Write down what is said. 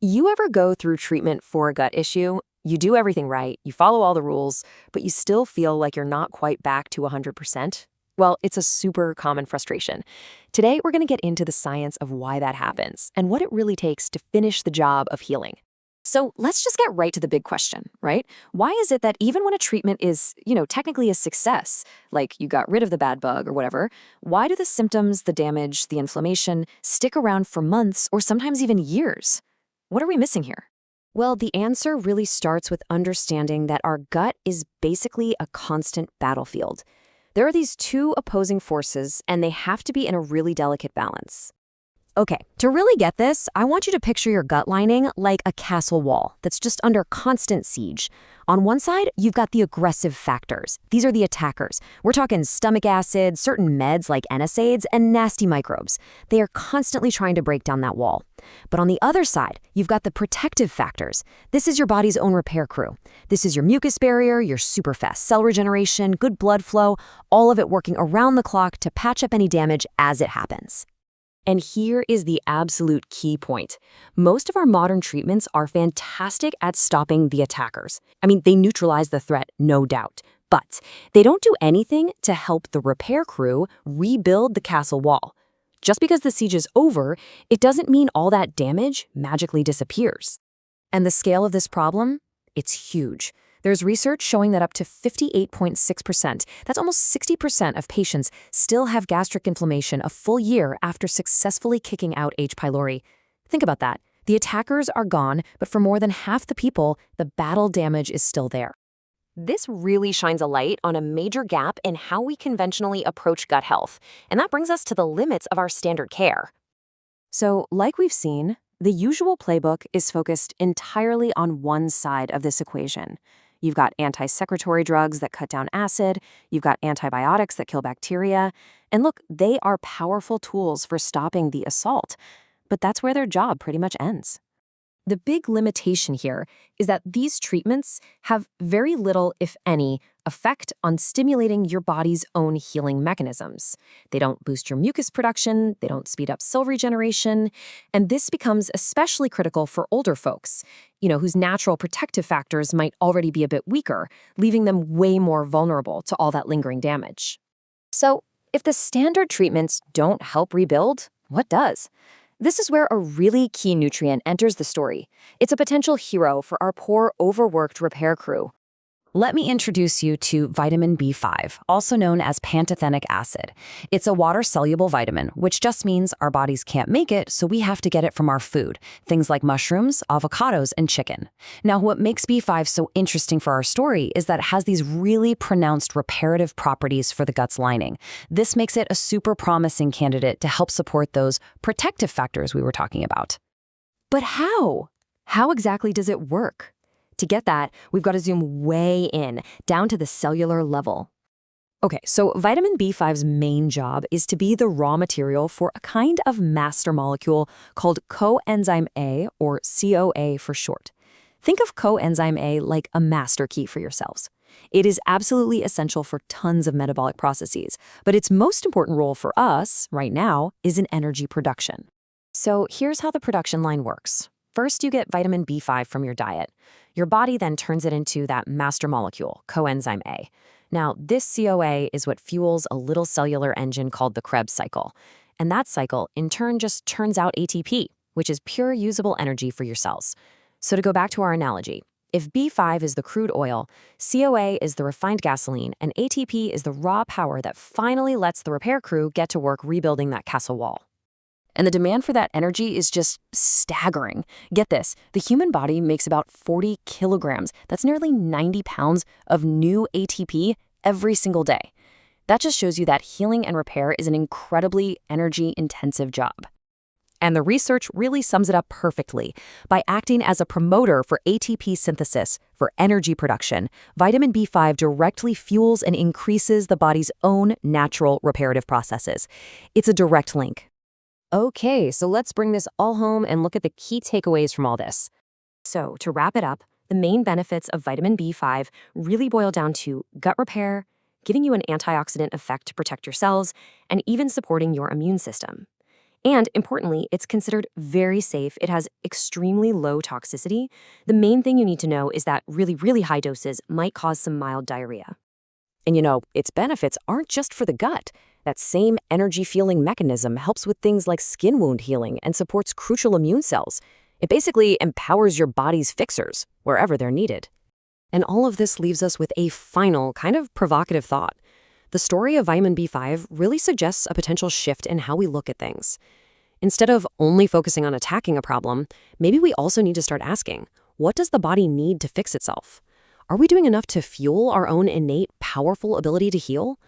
You ever go through treatment for a gut issue? You do everything right, you follow all the rules, but you still feel like you're not quite back to 100%? Well, it's a super common frustration. Today, we're going to get into the science of why that happens and what it really takes to finish the job of healing. So let's just get right to the big question, right? Why is it that even when a treatment is, technically a success, like you got rid of the bad bug or whatever, why do the symptoms, the damage, the inflammation stick around for months or sometimes even years? What are we missing here? Well, the answer really starts with understanding that our gut is basically a constant battlefield. There are these two opposing forces, and they have to be in a really delicate balance. Okay, to really get this, I want you to picture your gut lining like a castle wall that's just under constant siege. On one side, you've got the aggressive factors. These are the attackers. We're talking stomach acid, certain meds like NSAIDs, and nasty microbes. They are constantly trying to break down that wall. But on the other side, you've got the protective factors. This is your body's own repair crew. This is your mucus barrier, your super fast cell regeneration, good blood flow, all of it working around the clock to patch up any damage as it happens. And here is the absolute key point. Most of our modern treatments are fantastic at stopping the attackers. I mean, they neutralize the threat, no doubt. But they don't do anything to help the repair crew rebuild the castle wall. Just because the siege is over, it doesn't mean all that damage magically disappears. And the scale of this problem? It's huge. There's research showing that up to 58.6%, that's almost 60% of patients, still have gastric inflammation a full year after successfully kicking out H. pylori. Think about that. The attackers are gone, but for more than half the people, the battle damage is still there. This really shines a light on a major gap in how we conventionally approach gut health, and that brings us to the limits of our standard care. So, like we've seen, the usual playbook is focused entirely on one side of this equation. You've got anti-secretory drugs that cut down acid, you've got antibiotics that kill bacteria, and look, they are powerful tools for stopping the assault, but that's where their job pretty much ends. The big limitation here is that these treatments have very little, if any, effect on stimulating your body's own healing mechanisms. They don't boost your mucus production, they don't speed up cell regeneration, and this becomes especially critical for older folks, whose natural protective factors might already be a bit weaker, leaving them way more vulnerable to all that lingering damage. So, if the standard treatments don't help rebuild, what does? This is where a really key nutrient enters the story. It's a potential hero for our poor, overworked repair crew. Let me introduce you to vitamin B5, also known as pantothenic acid. It's a water-soluble vitamin, which just means our bodies can't make it, so we have to get it from our food, things like mushrooms, avocados, and chicken. Now, what makes B5 so interesting for our story is that it has these really pronounced reparative properties for the gut's lining. This makes it a super promising candidate to help support those protective factors we were talking about. But how? How exactly does it work? To get that, we've got to zoom way in, down to the cellular level. Okay, so vitamin B5's main job is to be the raw material for a kind of master molecule called coenzyme A, or CoA for short. Think of coenzyme A like a master key for your cells. It is absolutely essential for tons of metabolic processes, but its most important role for us, right now, is in energy production. So here's how the production line works. First, you get vitamin B5 from your diet. Your body then turns it into that master molecule, coenzyme A. Now, this CoA is what fuels a little cellular engine called the Krebs cycle. And that cycle, in turn, just turns out ATP, which is pure usable energy for your cells. So to go back to our analogy, if B5 is the crude oil, CoA is the refined gasoline, and ATP is the raw power that finally lets the repair crew get to work rebuilding that castle wall. And the demand for that energy is just staggering. Get this, the human body makes about 40 kilograms, that's nearly 90 pounds of new ATP every single day. That just shows you that healing and repair is an incredibly energy-intensive job. And the research really sums it up perfectly. By acting as a promoter for ATP synthesis for energy production, vitamin B5 directly fuels and increases the body's own natural reparative processes. It's a direct link. Okay, so let's bring this all home and look at the key takeaways from all this. So, to wrap it up, the main benefits of vitamin B5 really boil down to gut repair, giving you an antioxidant effect to protect your cells, and even supporting your immune system. And importantly, it's considered very safe. It has extremely low toxicity. The main thing you need to know is that really, really high doses might cause some mild diarrhea. And its benefits aren't just for the gut. That same energy-fueling mechanism helps with things like skin wound healing and supports crucial immune cells. It basically empowers your body's fixers wherever they're needed. And all of this leaves us with a final, kind of provocative thought. The story of vitamin B5 really suggests a potential shift in how we look at things. Instead of only focusing on attacking a problem, maybe we also need to start asking, what does the body need to fix itself? Are we doing enough to fuel our own innate, powerful ability to heal?